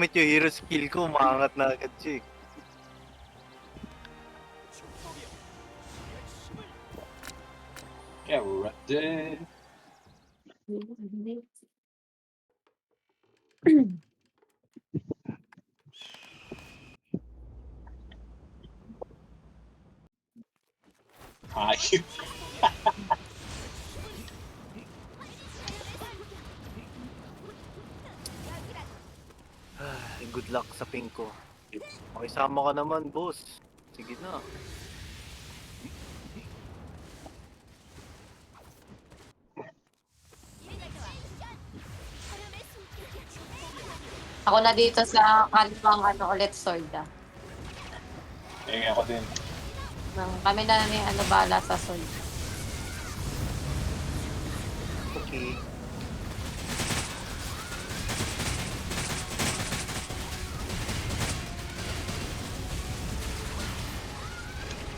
gamit yung hero skill ko, umangat na agad siya eh. Karate. Hayop. Good luck sa ping ko. Makisama ka naman, boss. Sige na. Ako na dito sa kaliwang ulit sword ah. Ako din. Kami na ni bala sa sword. Okay.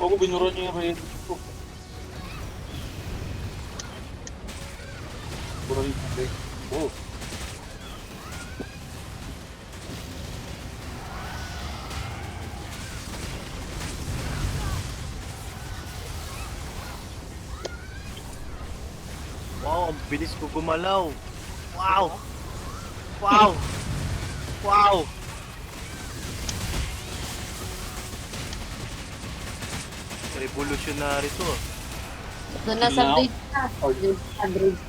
Huwag ko binura niyo yung red ko. Binura yung red ko. Wow, ang bilis ko gumalaw. Wow! Wow! Wow! Revolutionary to. Doon na sa Now? bridge na. Sa bridge.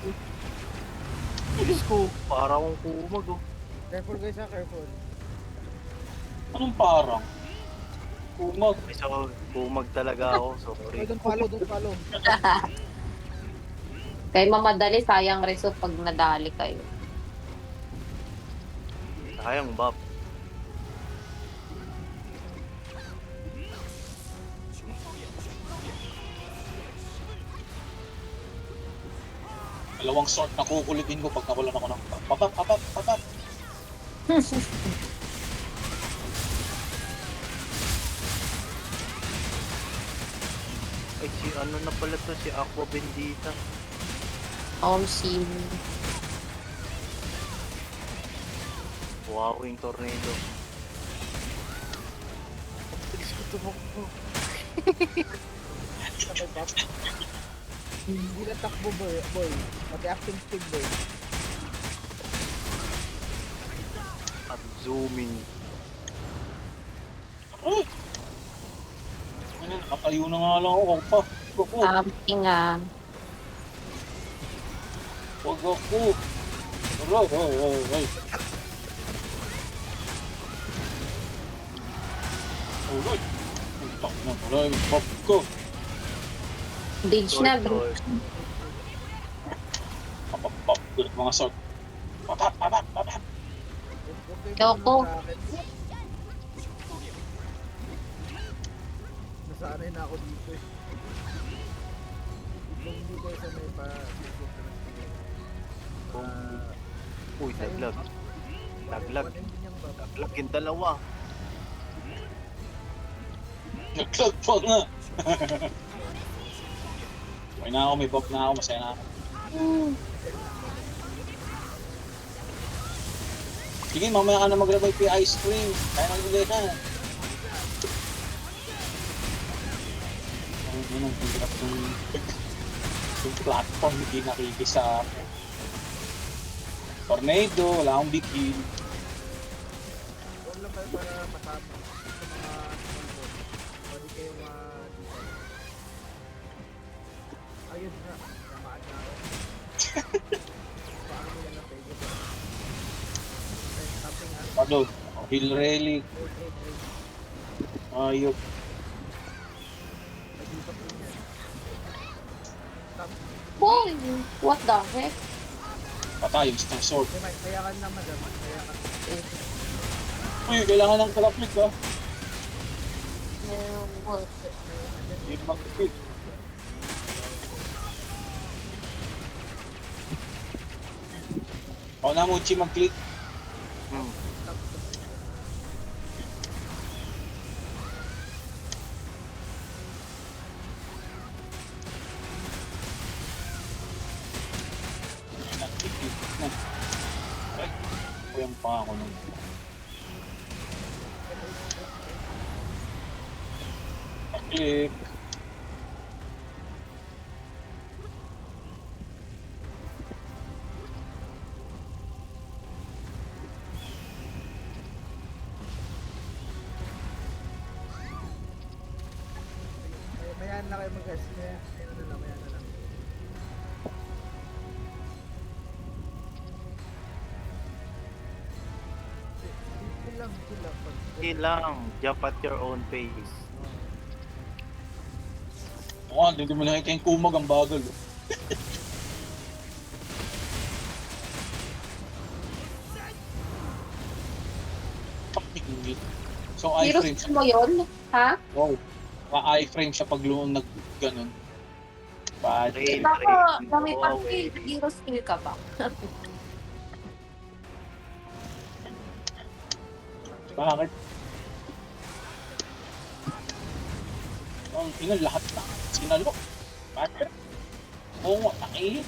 Bilis ko. Para akong kumag oh. Careful guys ha, careful. Anong parang? Kumag. So, kumag talaga ako. Sorry. Ay, don't follow. Kaya mamadali, sayang reso pag nadali kayo. Sayang, Bob. Dalawang sword na kukulitin ko pag nakulan ako ng papap. Ay, si ano na pala to? Si Aqua Bendita. Sim. Wow, yung tornado. Bilis ko tumakbo. Sakay pop. Hindi na takbo boy. Pati acting speed boy. At zooming. Ay! Ano, nakatayo na nga lang ako pa. Something Huwag ako. Ay. Alright. Puntak na pala yung pop ko. bridge na, bridge. Pop. Ulit mga sword. Papap. Okay, Yoko. sa akin. Nasanay na ako dito eh. Kung hindi kayo sanay pa, Uy, naglag. Naglag. Naglag yung dalawa. Naglag pa nga. Okay na ako, may pop na ako, masaya na ako. Sige, mamaya ka na maglabay pa yung ice cream. Kaya maglagay na. Ang hirap yung platform, hindi nakikisa ako. Tornado, wala akong big kill. Huwag lang kayo para matapos sa mga sponsor. Pwede kayo dito. Ayun na, tamaan na ako. Paano mo yan ang pego ba? Okay, tapping ha. Ano? Heal relic. Wait. Ayop. Nandito po yan. Tap. Boy! What the heck? Patay yung star sword. Okay, kaya ka na madam. Kaya ka. Uy, kailangan ng kalapit ba? What? Hindi naman kapit. Ako na mo, Chi, mag-click. Ay, kuyang pa ako nun. Click. Mayan na kayo mag-guys. Mayan na lang, mayan na lang. Chill lang, chill lang. Chill lang. Jump at your own pace. Oo, hindi mo nakikita yung kumag ang bagal. Pakingit. So, Virus iframe siya. mo yun? Ha? Wow. Ma-iframe siya pag nag ganun. Bad. Train, Baka train. kami Go pag away. virus kill ka ba? Bakit? Ang ina lahat na. Sinalo. Bakit? Oo nga, nakihit.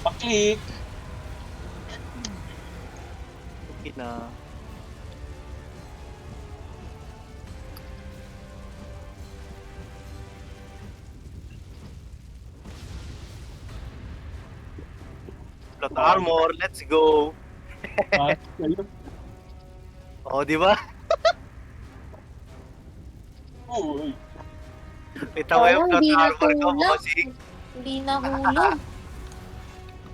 Paklik. Okay na. Plot armor, let's go. Ah, ayun. O, di ba? Uy. Kita mo yung Sayang, plot hindi armor ko, natulog. bossing. Hindi nahulog.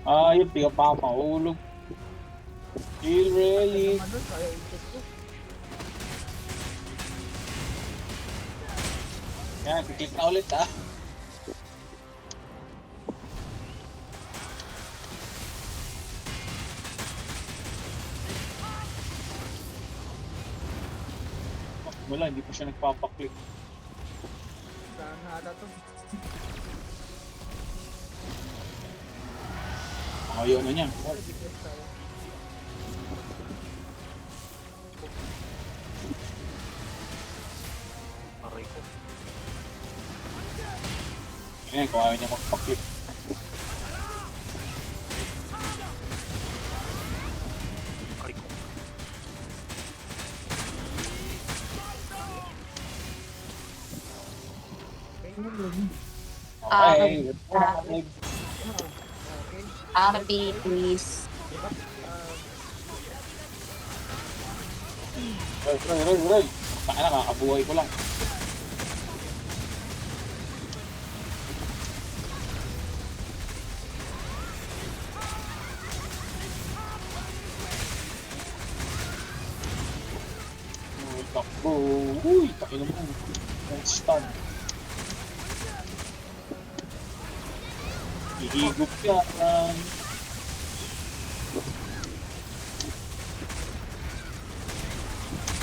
Ayun, di ka pa mahulog. Heal relic. Naman nun, kaya i-check ko. Yan, click na ulit ah. Wala, hindi pa siya nagpapaklik. Saan na ata to? Ayaw na niya. Ay, bigyan tayo. Aray ko. Yan, kung ayaw niya magpaklik. Aray ko. Okay. Okay. RP, please. Roy. Baka na, kakabuhay ko lang. Takbo. Uy, takin mo. Ang stun. Ihigop yan.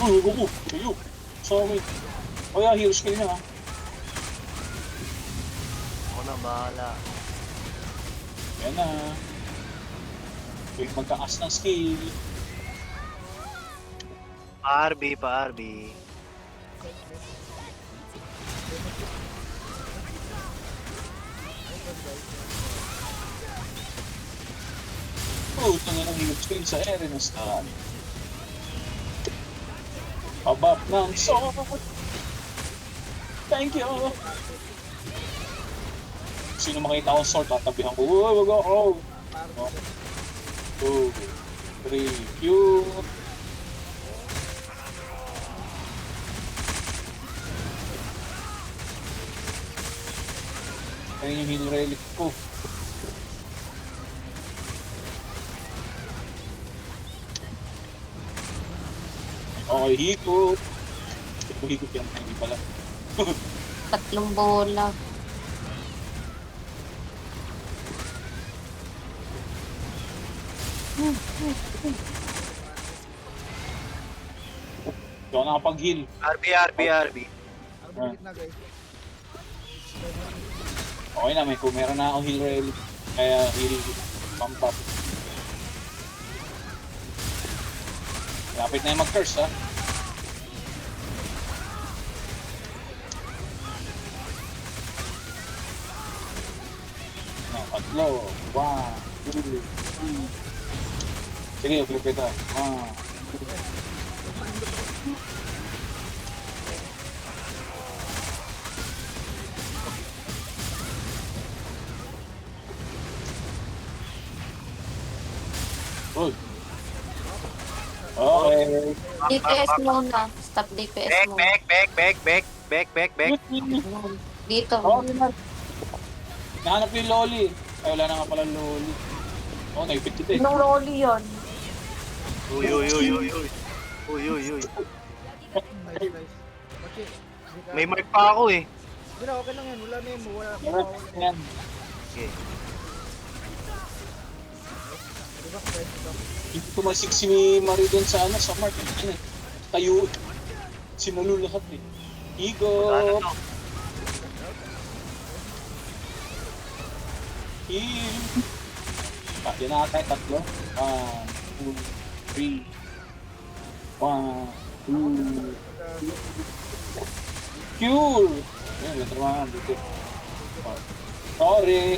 Uy, go. Kayo. Sorry. O yan, heroes kayo na ha. Ako na, bahala. Yan na. Huwag magkakas ng skill. Pa-RB, pa-RB. Oh, ito nga ng heroes kayo sa ere ng star. Pabab ng sword. Thank you. Sino makita akong sword, tatabihan ko. Uy, wag ako. 2, 3, cute. Ayun yung heal relic ko. Okay, higop. Higop yan, hindi pala. Tatlong bola. Hindi ako nakapag-heal. RB, RB, RB. Ang bilit na guys. Okay na, kung meron na akong heal relic. Kaya heal pump up. Lapit na yung mag-curse ha. Tatlo. 1, 2, 3. Sige, prepare ka. Uy. Okay. DPS muna. Stop DPS Back, muna. back, back, back, back, back, back, back. Dito. Okay na. Nahanap yung loli. Ay, wala na nga pala loli. Oh, naipit kita eh. Anong rolly yun? Uy, uy, uy, uy, uy. Uy, uy, uy. Nice, nice. Kasi, hindi ka... May mark pa ako eh. Hindi na, okay lang yan. Wala na yun. Wala na Yan. Yan. Okay. Diba, guys? Ito. Hindi tumasik si Marie doon sa ano, sa mark. Ano eh. Tayo. Sinululahat eh. Higo. Ano to? Heal. Yan na tayo tatlo. 1, 2, 3. 1, 2. Cure! Ayan, latraman dito. Sorry!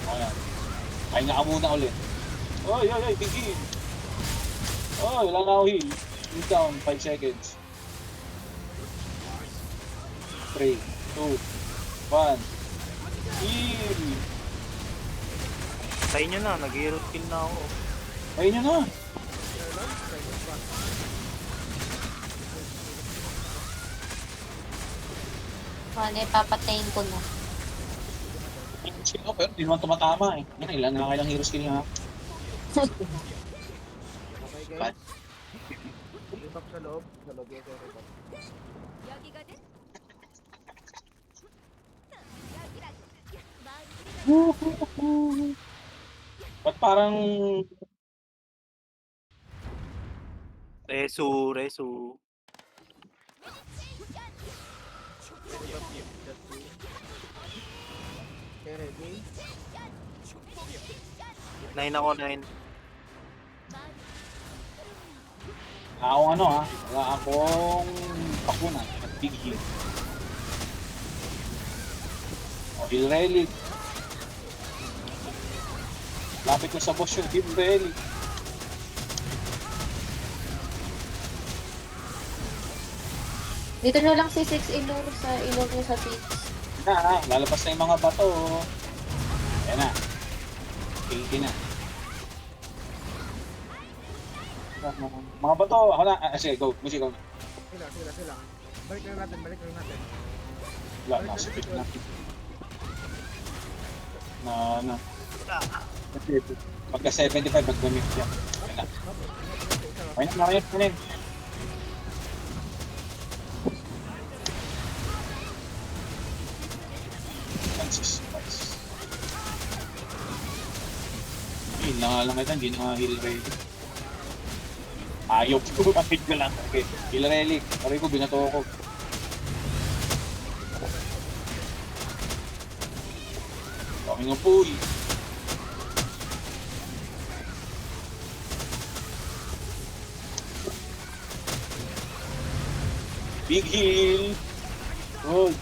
Ayan. Kain na ka muna ulit. Oy, oy, oy, tigil! Oy, wala na ako heal. Heal down, 5 seconds. 3, 2, 1. Heal! Tayo nyo na, nag-hero kill na ako. Ayun nyo na! Ano, papatayin ko na. Sino, pero di naman tumatama eh. Yan, ilan na kailang hero skill nga. Okay, guys. Rebuff sa loob. Sa loob yung rebuff. Ba't parang Resu, resu. Okay, ready? 9 ako, 9. ako ano ha, wala akong bakuna at big heal. O, heal relic. Lapit ko sa boss yung heal relic. Dito na lang si 6 ilur niya sa pits. Na, lalabas na yung mga bato. Ayan na. Kilti na. Mga bato, ako na. Sige, go. Music, go. Sila. Balik lang natin. Wala, nasipit na. Na. Pagka 75, mag-gamit yan. Ayan na. Ayun na. Heal na nga lang ito, hindi na heal relic. Ayaw ko, kapit ko lang. Okay, heal relic. Pari ko, binato ko. Okay nga po eh. Big heal. Good.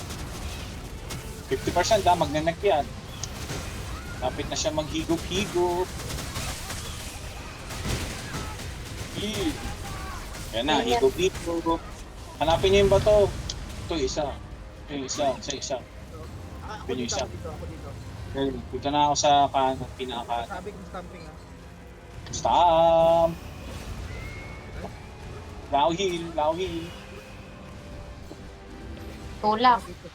50% ha, magnanak yan. Lapit na siya maghigop-higop. Heal. Yan na, higop-higop. Hanapin niyo yung bato. Ito, isa. Isa. Ako Yun yung dito, isa. ako dito. Okay, punta na ako sa kanan, pinaka. Sabi ko stamping ha. Stop! Lao heal. Tulak. Dito.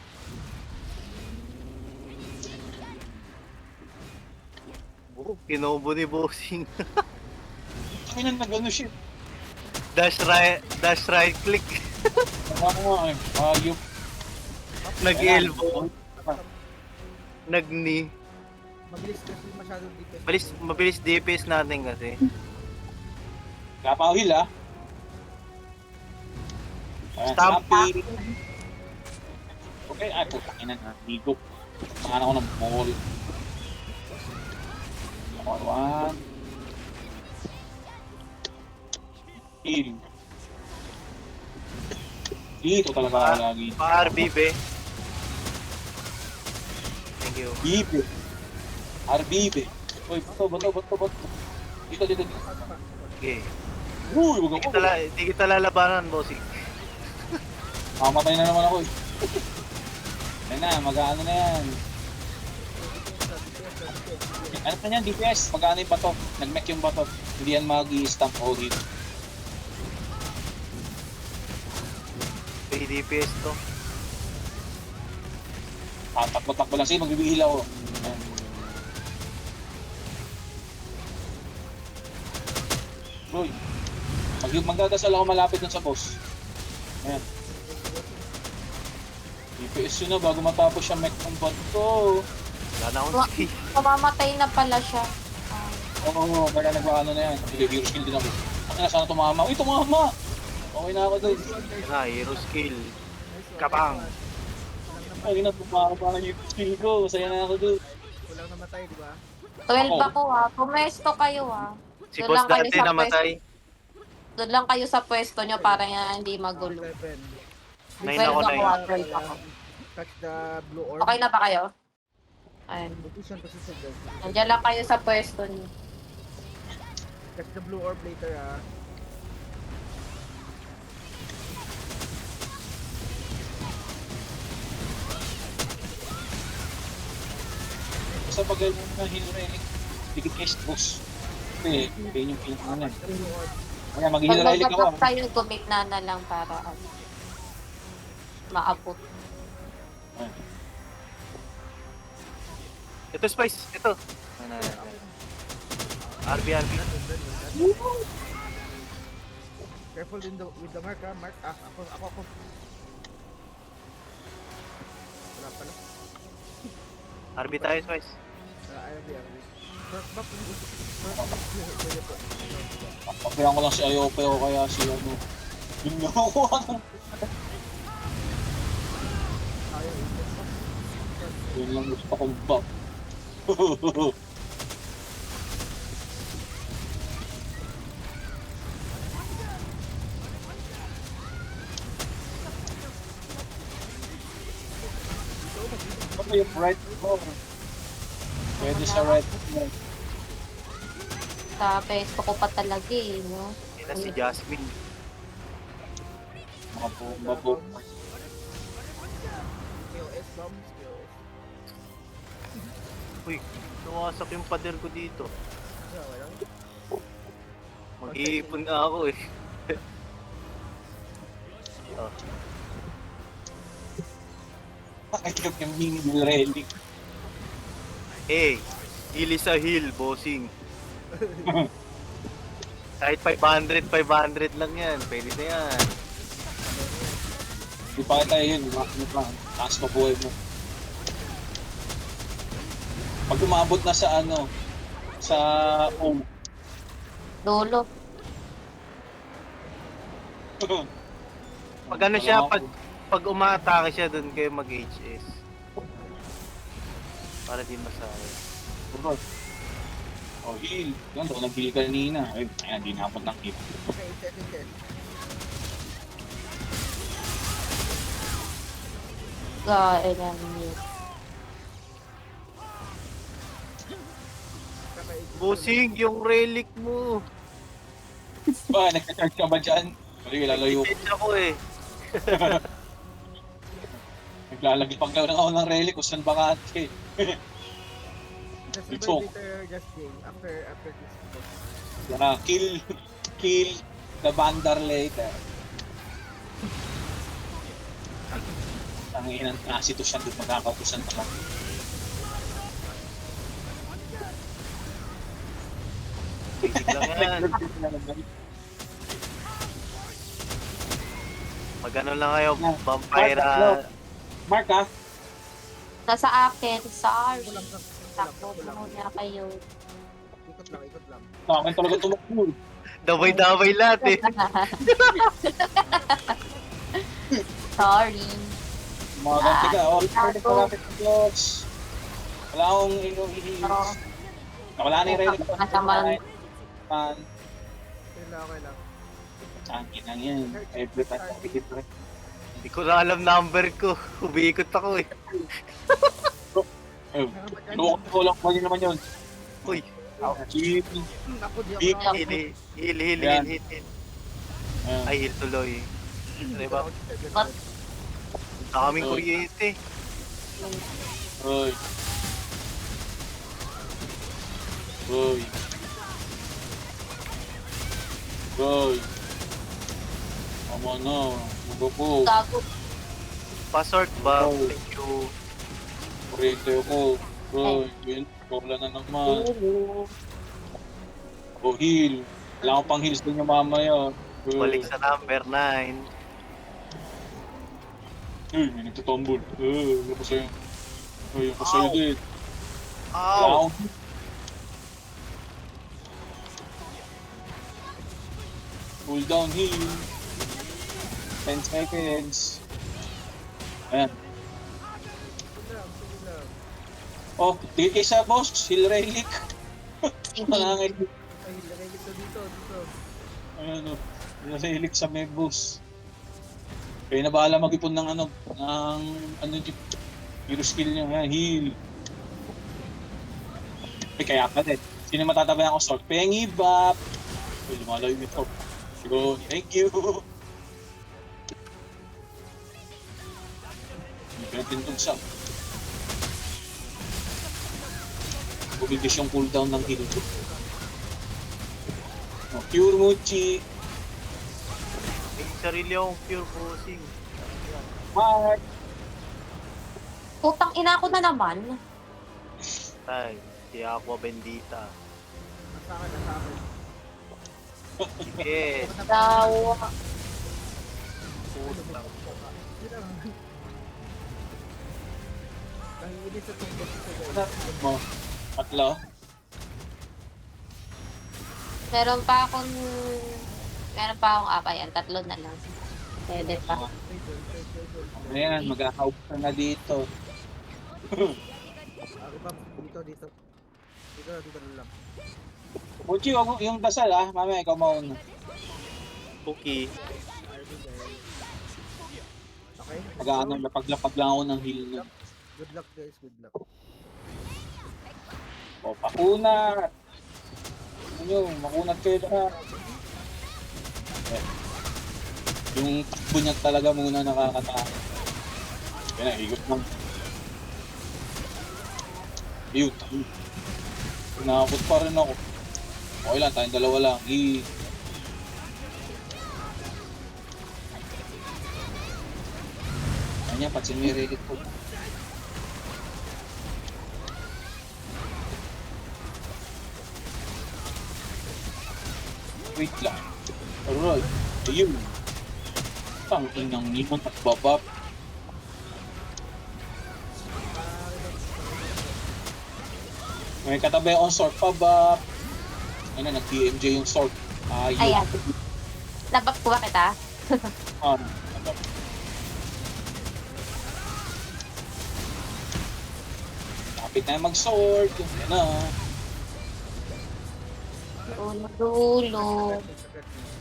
Kinobo ni Bossing. Kami na nag-ano shit. Dash right click. Ano nga eh, ayop. Nag-elbow. Nag-knee. Mabilis kasi masyadong dito. Mabilis DPS natin kasi. Kaya pa ako heal ah. Ayan, Stamping. Okay, ay putang ina na. Higop. Pangan ako ng ball. One. Heal. Dito talaga ako lagi. Pa-RB, be. Thank you. Bibe. Arbibe. Uy, bato. Dito. Sige. Uy, huwag ako. Hindi kita lalabanan, bossing. Mamatay na naman ako eh. Ayun na, mag-ano na yan. Ano pa yan, DPS? Mag-ano yung bato? Nag-mech yung bato. Hindi yan mag-i-stamp all hit. DPS to. Takbo-takbo lang. Sige, magbibihil ako. Ayan. Uy. Magdadasal ako malapit dun sa boss. Ayan. DPS yun na bago matapos siya mech ng bato. Wala na akong skill. Mamamatay na pala siya. Oo, kaya nagpaano na yan. Hero skill din ako. Ang na, sana tumama. Uy, tumama! Okay na ako doon. Yan na, hero skill. Kapang. Ay, na, tumama pa yung skill ko. Masaya na ako doon. Walang namatay, di ba? 12 ako Pumesto kayo Si Doon boss lang kayo dati sa namatay. Doon lang kayo sa pwesto nyo para hindi magulo. 7. 9 ako, 9. 12 ako. Touch the blue orb. Okay na ba kayo? Ayun. Position, guys. Nandiyan lang kayo sa pwesto nyo. Touch the blue orb later, ah. Basta pag gano'n na hero relic, dikit kayo sa boss. Kasi, yun yung pinaka na. Touch the blue orb. Kaya Pag mag-hero relic ako. mag-up kayo, gumigna na lang para maabot. Ito, Spice. Ito. RB. Careful with the mark, ah. Mark, ah. Ako. Wala pala. RB tayo, Spice. RB. First back. Pwede po. Papayan ko lang si Ayope o kaya si ano. Yun lang ako. Ayaw, Yun lang gusto kong buff. Ano yung right mo? Pwede sa right mo. Sa pwesto ko pa talaga no? Yan na si Jasmine. Mga bomba po. KOS bombs, KOS. Uy, nawasak yung pader ko dito. Walang. Mag-iipon na ako eh. Oh. Pakitip yung mini relic. Hey, hili sa hill, bossing. Kahit 500 lang yan. Pwede na yan. Di pa kita yun, ano pa, taas pa buhay mo. Pag umabot na sa ano, sa Dolo. Pag ano siya, pag umatake siya, doon kayo mag-HS. Para di masayang. Oh, heal. Yan, doon nag-heal kanina. Ay, ayan, di naabot ng heal. Okay, set. Kailan yun. Bossing, yung relic mo. Ba, nagka-charge ka ba dyan? Kasi lalayo. Defense ako eh. Naglalagipag lang ako ng relic kung saan bakante. Just It's revive later, just game. After this. Yeah, kill the bandar later. Ang inang nasi to siya doon magkakautusan pa lang. Basic lang yan. Mag ano lang kayo, vampire. Mark ah, Nasa akin, sorry. Kulang. Takbo muna kayo. Ikot lang. namin talaga tumakbo. Damay-damay lahat eh. Sorry. Maganti ka, all for the traffic blocks. Wala akong inuhihilis. Wala na yung relic ko. Masaman. Okay lang. Sangkin lang yan. Every time nakikita rin. Hindi ko na alam number ko. Umiikot ako eh. Loko ko lang pa naman yun. Uy, Heal. Ako, di ako Big nakakapag- Heal. Ayan. Ay, heal tuloy. Diba? What? Sa kaming kuryente. Uy. Uy. Uy. Tama na. Magpo. Gago. Pasort ba? Oh. Thank you. Kuryente ako. Uy. Yun. Wala na naman. O heal. Kailangan ko pang heals din yung mamaya. Uy. Balik sa number 9. Uy, may nagtatumble. Ano ko sa'yo? Uy, ako sa'yo Ow. din. Ow! Down. Pull down heal. 10 seconds. Ayan. Sige lang. Oh, dito sa boss. Heal relic. Panangin. Ay, lagay dito, dito. Ayan o. Heal relic sa may boss. Kaya na bahala mag-ipon ng ano yung hero skill niya. Ayan, heal. Eh, kaya pa din. Sino matatabayan ko? Sword Pengy, Bap. Uy, lumalayo nito. Siguro, thank you. Hindi pinatindog siya. Bumibis yung cooldown ng heal ko. Oh, Pure Mochi. May sarili akong pure bossing. Mark. Putang ina ko na naman. Tay, si Aqua Bendita. Nasa akin. Yes. Dawa. Putang. Yun lang. Nanginginis sa tungkol sa guys. Mo. Tatlo. Meron pa akong ayan, 3 na lang. Pwede pa. Ayan, mag-ahawb ka na dito. Ako pa, dito. Dito na lang. Mochi, wag mo yung dasal mamaya ikaw mauna. Cookie. Okay? Mag-ano, lapag-lapag lang ako ng heal nun. Good luck guys, good luck. O, pakunat! Ano nyo, makunat kayo lahat. Eh, yung takbo niya talaga muna nakakatakot. Yan na, higot lang. Ayun, nakakot pa rin ako. Okay lang, tayong dalawa lang. Kanya, patsin mo yung relit ko. Wait lang. Alright. Ayun. Tang inang nimon at babap. May katabi akong sword pa ba? Ano, nag-DMJ yung sword. Ayun. Ayan. Labap ko ba kita? Ano? Kapit na mag-sword. Yan na. Dulo.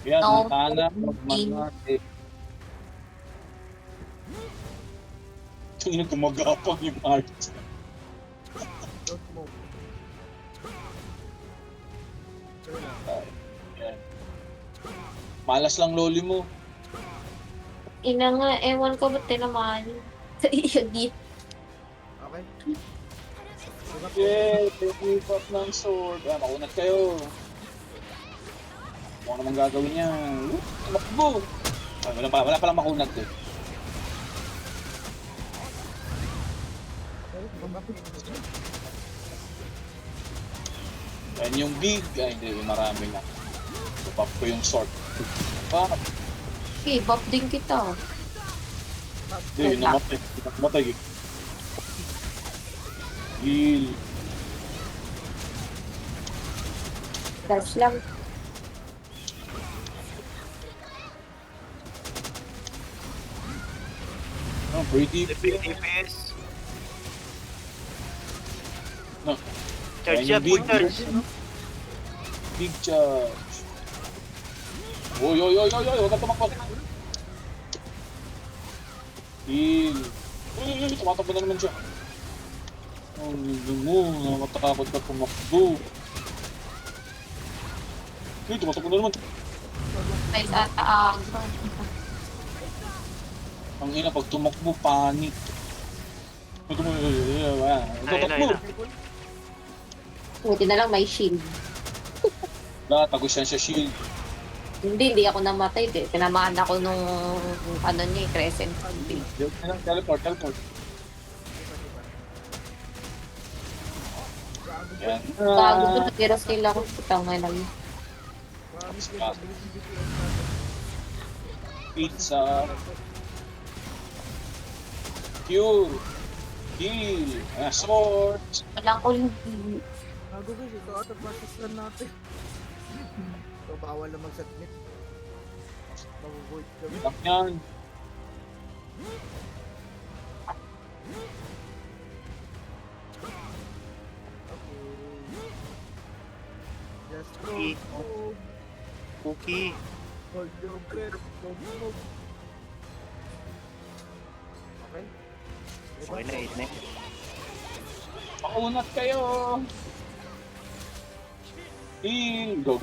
Yan, No. matana. Magmanate. Ito gumagapang yung art. Don't move. Sure lang. Yan. Malas lang loli mo. Ina nga, ewan ko ba't tinamaan. Sa iyo, di. Okay? Yay! Pick up ng sword. Makunat kayo. Ano naman gagawin niya? Tumakbo! Wala palang makunat eh. Yan yung big. Ay, hindi. Marami na. Tupap ko yung sword. Tupap. Okay, buff din kita. Hindi, yun namatay. Namatay eh. Heal. Dash lang. Oh, pretty. DPS. No. Charge Yan yan, yung full charge. Big charge. Oy, huwag ka tumakbo. Heal. Uy, tumatakbo na naman siya. Oh, hindi mo, nakatakot ka tumakbo. Uy, tumatakbo na naman. Ay, tataas. Ang ina, pag tumakbo, panic. Pag tumakbo, tumakbo. Ayun na. Buti na lang may shield. Wala, tagos yan sa shield. Hindi ako namatay. Tinamaan ako nung ano niya, crescent. Teleport. Yan. Bago ko nag-hero skill ako. Putang na lang. Pizza. Cure. Heal. Swords. Walang ulti. Gago guys, ito ata process lang natin. So, bawal na mag-submit. Mag-void kami. Lang yan. Okay. Just Okay. go. Cookie. Hold your breath. Don't move. Okay? Okay na, 8 na. Pakunat kayo. Heal. Go.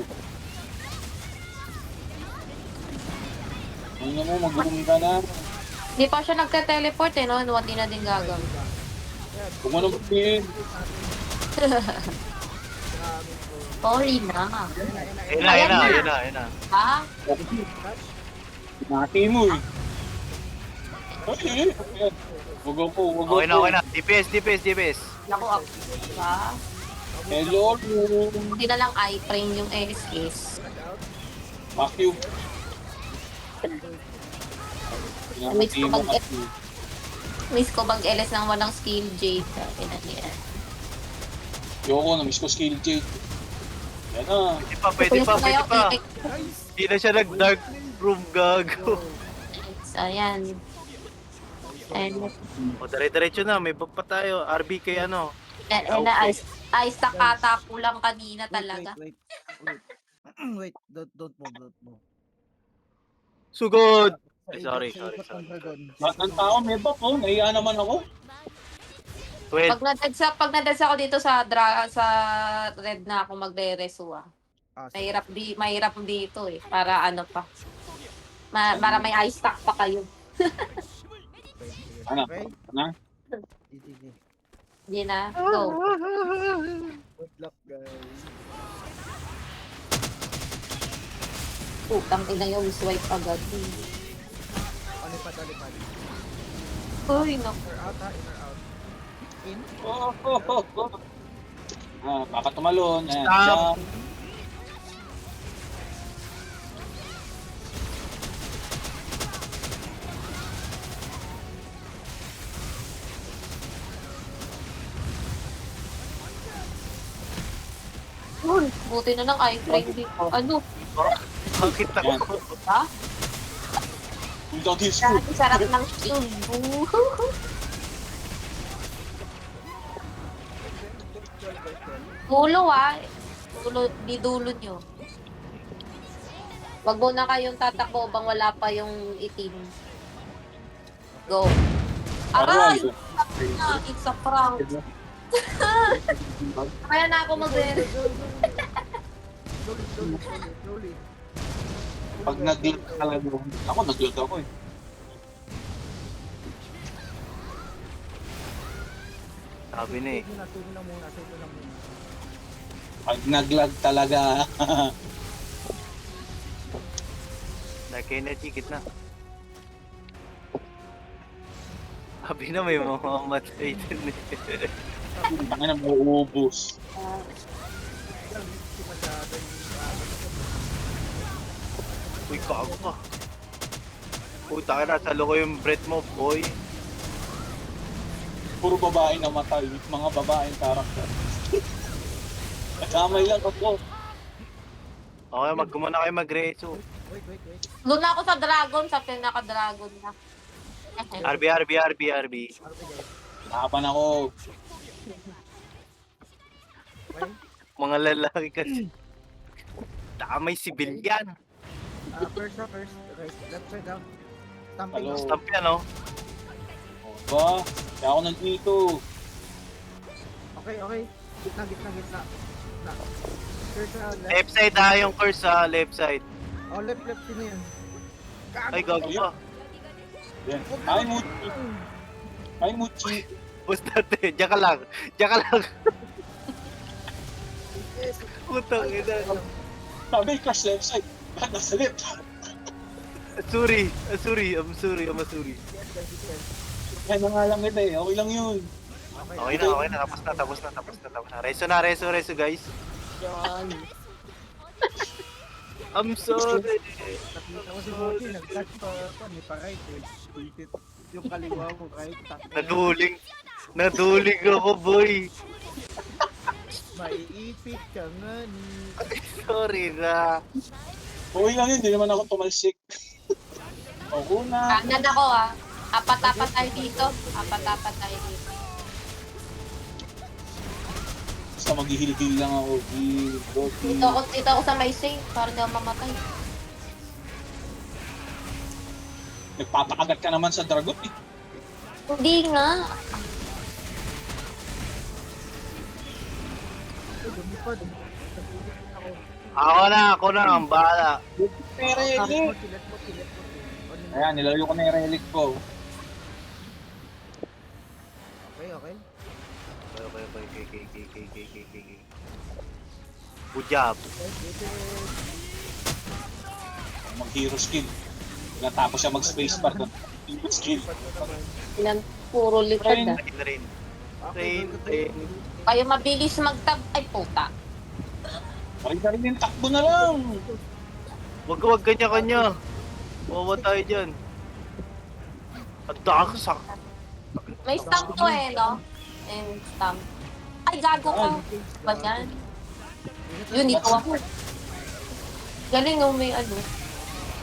Ano mo, mag-boom ka na. Hindi pa siya nagte-teleport eh, no? What na din gagawin. Kung ano mag-heal. Sorry na. Ayun na. Ha? Mati mo eh. Ay, wag ako. Okay na. DPS. Naku ako. Ha? Hello. Buti na lang i-train yung SS. Fuck you. Miss ko Pinamati mo mag- kasi. Miss ko mag-LS ng walang skill Jade. Sabi na niya. Yoko, na-miss ko skill Jade. Yan na. Pwede pa. Hindi na siya nag-dark room gago. So, ayan. And, O, dire-diretso na. May bag pa tayo. RB kay ano. ay ata ko lang kanina talaga. Wait. Wait, don't move. Sugod! Sa Sorry. ikot ng dragon. Lahat ng tao may buff oh. Nahiya naman ako. 12. Pag nadagsa ako dito sa red na ako magre-resua. Mahirap dito eh. Para ano pa. Para may ice stack pa kayo. Ano? Okay? Ano? GG. Hindi na. Go. Good luck, guys. Putang ina yung swipe agad. Alipad. Uy, no. Inner out ha, inner out. In. Baka tumalon. Ayan. Stop. Jump. Uy, buti na lang i-frame dito. Ano? Bakit ako? Ha? Without his food. Dahil sarap ng shield. Dulo di dulo nyo. Wag mo na kayong tatakbo bang wala pa yung itim. Go. Aray! It's a prank. Kaya na ako mag-re. Slowly. Pag nag-lag talaga. Ako, nag-lag ako eh. Sabi na eh. Save na muna. Pag nag-lag talaga. Like energy, gitna. Sabi na may mamamatay din eh. Ang ina, mauubos. Hindi masyado yung Uy, kago ka. Puta ka na, salo ko yung breath mo, boy. Puro babae na matay. Mga babaeng karakter. Kamay lang ako. Okay, magkumana kayo mag-reso. Wait. Doon na ako sa dragon, sa pinaka-dragon na. RB. RP guys. Nakapan ako. Okay. Mga lalaki kasi. Damay civilian. First. Right. Left side down. Stamping. Hello. Stamp yan, no? Ba? Kaya ako nandito. Okay. Gitna. Curse na left. Left side ha, yung curse ha, left side. Oh, left, sino yan? Ay, gago pa. Yan. Ay, Muchi. Ay, Muchi. Boost natin, diyan ka lang. Diyan ka lang. Yes. Putang ina. Sabi, crush left side. Bakit nasa left? Sorry, I'm sorry. Yes, guys, yes. Kaya na nga lang kita eh. Okay lang yun. Okay na. Tapos na. Reso guys. Yan. I'm sorry. Nakita ko si Mochi, nag-touch pa, may pa-right eh. Buisit. Yung kaliwa mo kahit Naduling ako, boy. maiipit ka nga ni. Sorry na. Okay lang yun. Hindi naman ako tumalsik. O una. Kanan ako ah. Apat-apat tayo dito. Basta maghihil-hil lang ako. Dito ako sa may save para daw mamatay. Nagpapakagat ka naman sa dragon eh. Hindi nga. Ay, lumipad. Nagulit ako. Ako na, ang bahala. Relic! Let mo. Ayan, nilayo ko na yung relic ko. Okay. Okay. Good job. Guys, dito. Mag-hero skill. Natapos siya mag-spacebar doon. Hero skill. Lipat mo naman. Ilan puro likod ah. Rain. Okay, Rain. Kayo mabilis magtab... Ay puta. Pari-pari yung takbo na lang. Wag kanya-kanya. Wawa tayo dyan. At sa... May stamp to eh, no? And stamp. Ay, gago ka. Ba yan? Yun, ito ako. Galing oh, may ano.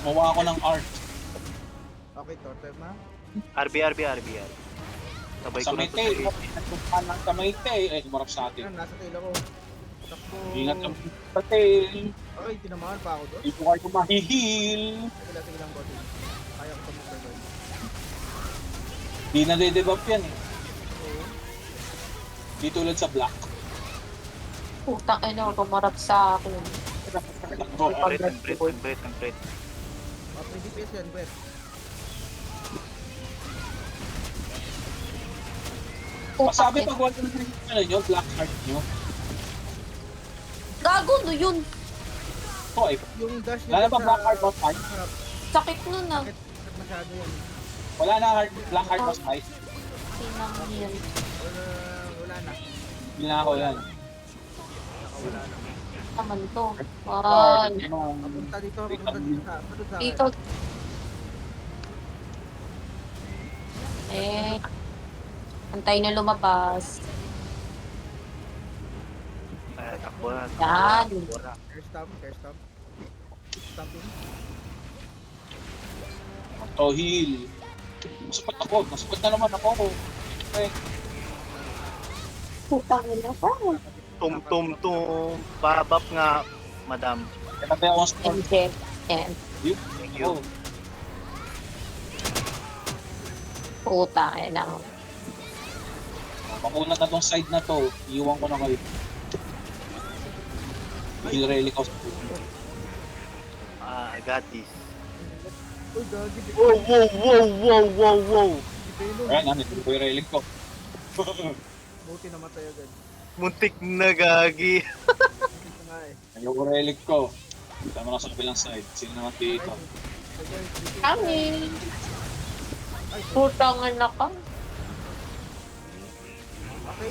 Mawa ako ng art. Okay, totem ha. RB. Sabay ko Sa na may to tail. sa Nagpuntaan ng kamay tail. Eh, kumarap sa atin. Ayan, nasa tail ako. Takbo. Ingat ka sa tail. Okay, tinamaan pa ako doon. Hindi ko kayo mahihil. Sige lang, boss. Kaya ko pa mag-survive. Hindi na de-debuff yan eh. Oo. Di tulad sa black. Putang ina, kumarap sa akin. Takbo. Bread. Oh, 20 pesos yan, Brett. Masabi Putang pag wala na nyo, black heart nyo. Gago, no yun. Ito ay, Yung dash wala na ba black heart boss fight? harap. Sakit nun ah. Sakit masyado yan. Wala na black heart boss fight. Sinang yan. Wala na. Hindi na ako yan. Wala na. Naman to. Ay, Ay. Punta dito, punta dito sa akin. Dito. Antay na lumabas. Ay, takbo na. Yan. Takbo na. Hair stomp. Stomping. To heal. Nasupot na naman ako. Okay. Putang ina pa. Tum. Babap nga, madam. Kaya tayo akong sport. MJ. Yan. Thank you. Puta, ina. Makunat na tong side na to. Iiwan ko na kayo. Heal relic ako. I got this. Uy, gagi. Wow. Di pelo. Ayan, ito ko yung relic ko. Buti namatay agad. Muntik na gagi. Ito nga eh. Ayaw ko relic ko. Tama na sa kabilang side. Sino naman dito? Kami. Putang ina ka.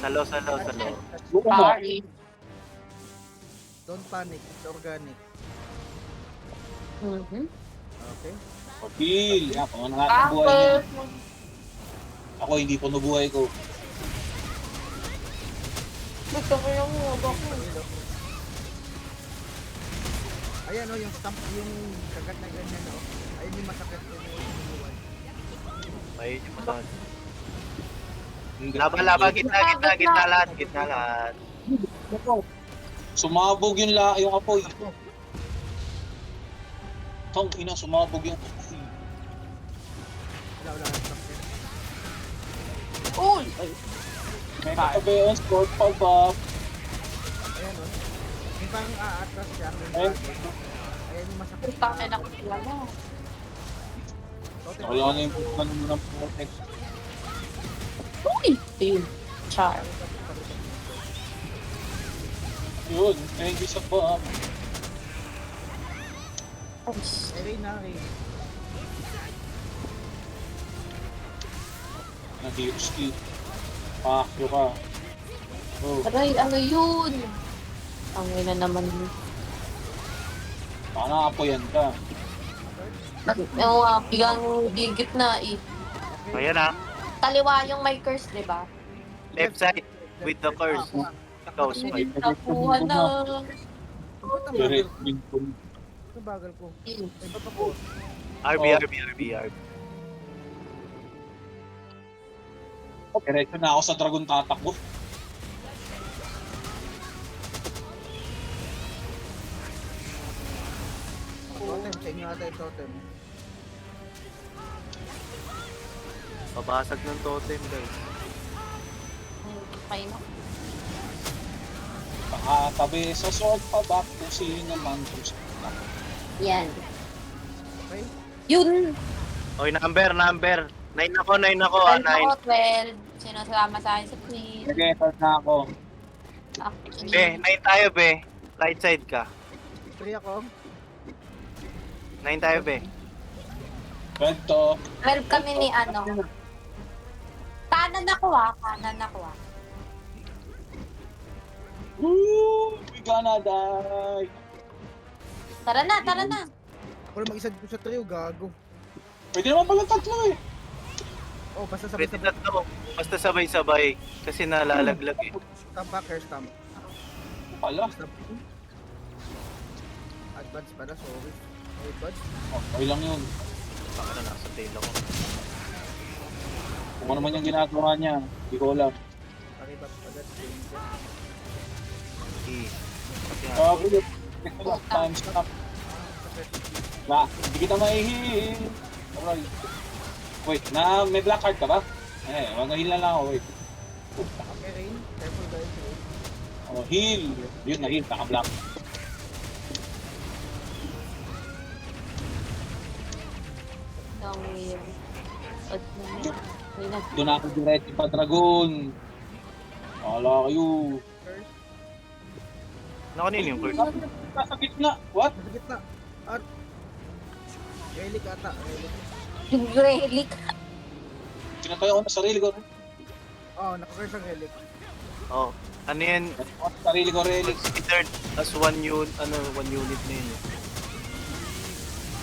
Salo. Sorry. Don't panic, it's organic. Mhm. Okay. Heal. Yan, kung ano nga ang buhay niya. Apple. Ako hindi po nabuhay ko. Gusto ko yung huwag ko. Ayan o, yung stamp, yung kagat na ganyan o. Ayun yung masakit yung buhay. Ayun yung matan. Laban, gitna lahat. Sumabog yung apoy. Tong ina, sumabog yung apoy. Wala, stamp yan. Uy! May katabi on sport pa ba? Ayan o. Yung parang aatras siya. Ayun. Ayan yung masakit. Puta ka na ko sila na. Totem. Wala na yung puto mo ng protect. Uy! Ayun. Char. Yun, thank you sa Bob. Ray na, Ray. Nag-i-ski. Pakyo ka. Oh, Aray, ano yun? Ang ina naman. baka nakapoyan ka. Yung bigang bigit na eh. Ayan ah. Kaliwa yung may curse, di ba? Left side with the curse. Ikaw, swipe. Nakuha na. Ba't ang Direct bagal? win ko. Ang bagal ko. Yun. Ay, ba't ako? RB, Oh. RB, RB, RB. Diretso na ako sa dragon tatakbo. Totem, check nga natin yung totem. Pabasag ng totem, guys. Okay na. Nakatabi sa sword pa back kung sino naman kung sino. Yan. Okay? Yun! Oy, number. 9 ako. 12 9. ako, 12. Sino sama sa akin sa queen? Nag-effort na ako. Actually, Be, 9 tayo, be. Right side ka. 3 ako. 9 tayo, be. Kwento. 12 kami ni ano. Kanan ako kanan ako Woo! We gonna die! Tara na. Ako lang mag-isa dito sa trio, gago. Pwede naman pala tatlo eh. Oh, basta Pwede sabay-sabay. na to. Basta sabay-sabay. Kasi nalalaglag eh. Stamp back, hair stamp. Pala. Stamp. Advance pala, sorry. Advance. Okay lang yun. Baka na nasa tail ako. Kung ano man yung ginagawa niya, hindi ko alam. Pakibap agad. Eh. Sabi yun, ito lang, time stop. Hindi kita maihil. Alright. Wait, may black card ka ba? Wag na heal na lang ako, wait. Okay, Rain. Careful guys, Rain. Oh, heal. Yun, na-heal, naka-black. Ang weird. At may nag... Doon ako diretso pa dragon. Wala kayo. First, Ano kanina yung curse? Nasa gitna. What? nasa gitna. At... Relic ata, relic. Yung relic. Pinatay ako na sarili ko. Oh, naka-curse ang relic. Oh. Ano yan? Ako sa sarili ko, relic. Considered as one unit na yun eh.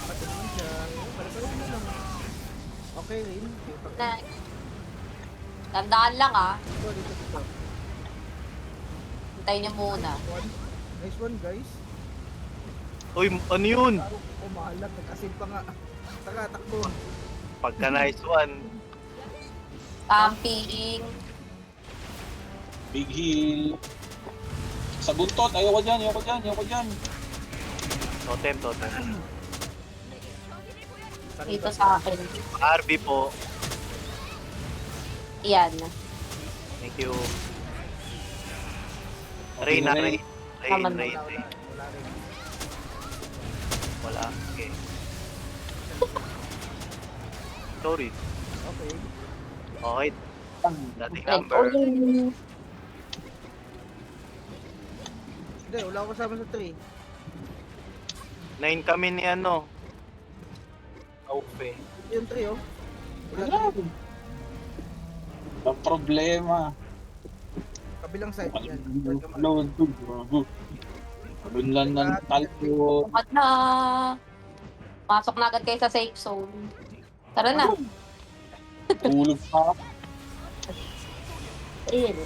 Pati naman siya. Pala-pala mo lang. Okay, Rain. Na... Tandaan lang Dito. Hintayin niyo muna. One. Nice one, guys. Uy, ano yun? Oh, mahalag. Nag-asin pa nga. Taka, takbo. Pagka nice one. Camping. Big heal. Sa buntot. Ayoko dyan. Totem. Dito sa akin. RB po. Yan. Thank you. Rain. Taman. Wala rin. Wala. Okay. Sorry. Okay. Okay. Dating Ay, number. Hindi, wala ako kasama sa 3. 9 kami ni ano. Aupe. Yung 3, oh. Wala. Ang problema. Kabilang side yan. Load to. Doon lang ng talpo. At na. Pasok na agad kayo sa safe zone. Tara na. Tulog pa ako. Ayun.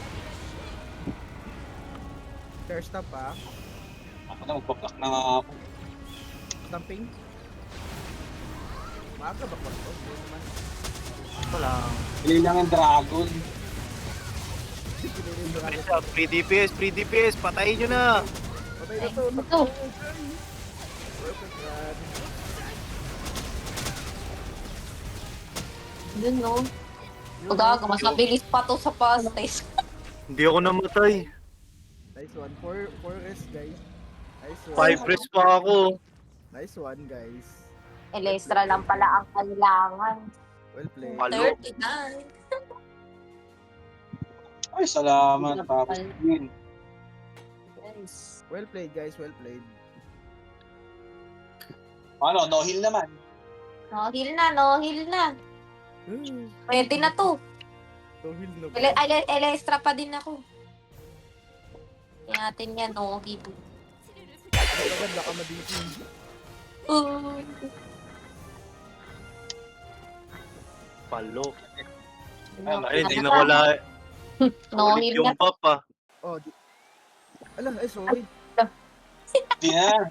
Fair stop, ah. Ako na, magpa-block na nga ako. Stamping. Maaga ba ko? Hindi naman. Ito lang. Pili lang ang dragon. Free DPS. Patayin nyo na. Patay na to. Ito. Perfect run. Yun, no? Ugaga, mas mabilis pa to sa fast test. Hindi ako namatay. Nice one. 4 rest, guys. Nice one. 5 res pa ako. Nice one, guys. Elestra lang pala ang kailangan. Well played. Palo. 39. Ay, salamat. Tapos yun. Yes. Well played, guys. Well played. Ano, no heal naman. No heal na, no heal na. Pwede na to. Tuhil na ba? Elestra pa din ako. Kaya natin yan, no heal. Agad baka madisin. Palo. No, Ay, hindi na wala. No Ulit heal na. yung pop ah. Oh, di... Ala, sorry. Hindi na.